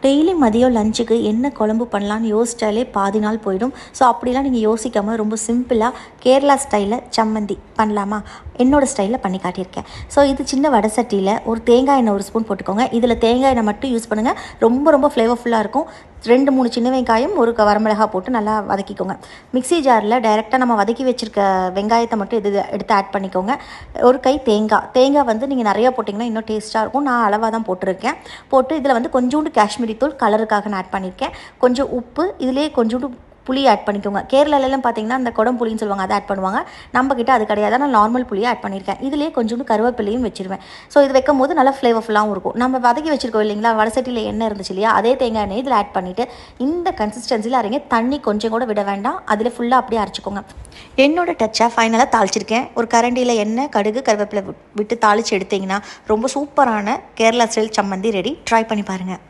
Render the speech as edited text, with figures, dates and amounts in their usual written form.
Daily மதியம் லஞ்சுக்கு என்ன குழம்பு பண்ணலான்னு யோசிச்சாலே பாதி நாள் போயிடும். ஸோ அப்படிலாம் நீங்கள் யோசிக்காமல் ரொம்ப சிம்பிளாக கேரளா ஸ்டைலில் சம்மந்தி பண்ணலாமா? என்னோடய ஸ்டைலில் பண்ணி காட்டியிருக்கேன். ஸோ இது சின்ன வடை சட்டியில் ஒரு தேங்காய் எண்ணெய் 1 ஸ்பூன் போட்டுக்கோங்க. இதில் தேங்காய் எண்ணெய் மட்டும் யூஸ் பண்ணுங்கள். ரொம்ப ஃப்ளேவர்ஃபுல்லாக இருக்கும். 2-3 சின்ன வெங்காயம், 1 வரமிளகா போட்டு நல்லா வதக்கிக்கோங்க. மிக்ஸி ஜாரில் டைரெக்டாக நம்ம வதக்கி வச்சுருக்க வெங்காயத்தை மட்டும் எடுத்து ஆட் பண்ணிக்கோங்க. ஒரு கை தேங்காய் வந்து நீங்கள் நிறையா போட்டிங்கன்னா இன்னும் டேஸ்ட்டாக இருக்கும். நான் அளவாக தான் போட்டிருக்கேன். போட்டு இதில் வந்து கொஞ்சோண்டு காஷ்மீரி தூள் கலருக்காக நான் ஆட் பண்ணியிருக்கேன். கொஞ்சம் உப்பு, இதிலே கொஞ்சோண்டு புளி ஆட் பண்ணிக்கோங்க. கேரளாலெல்லாம் பார்த்தீங்கன்னா அந்த குடம் புளின்னு சொல்லுவாங்க, அதை ஆட் பண்ணுவாங்க. நம்மக்கிட்ட அது கிடையாது. நான் நார்மல் புளியை ஆட் பண்ணியிருக்கேன். இதிலே கொஞ்சோண்டு கருவேப்பிலையும் வச்சுருவேன். ஸோ இது வைக்கும் போது நல்லா ஃப்ளேவர்ஃபுல்லாகவும் இருக்கும். நம்ம வதக்கி வச்சுருக்கோம் இல்லைங்களா, வடசட்டியில் எண்ணெய் இருந்துச்சு இல்லையா, அதே தேங்காய் எண்ணெய் இதில் ஆட் பண்ணிவிட்டு இந்த கன்சிஸ்டன்சியில் அரைங்க. தண்ணி கொஞ்சம் கூட விட வேண்டாம். அதில் ஃபுல்லாக அப்படியே அரைச்சிக்கோங்க. என்னோட டச்சாக ஃபைனலாக தாளிச்சிருக்கேன். ஒரு கரண்டியில் எண்ணெய், கடுகு, கருவேப்பிலை விட்டு தாளித்து எடுத்திங்கன்னா ரொம்ப சூப்பரான கேரளா ஸ்டைல் சம்மந்தி ரெடி. ட்ரை பண்ணி பாருங்கள்.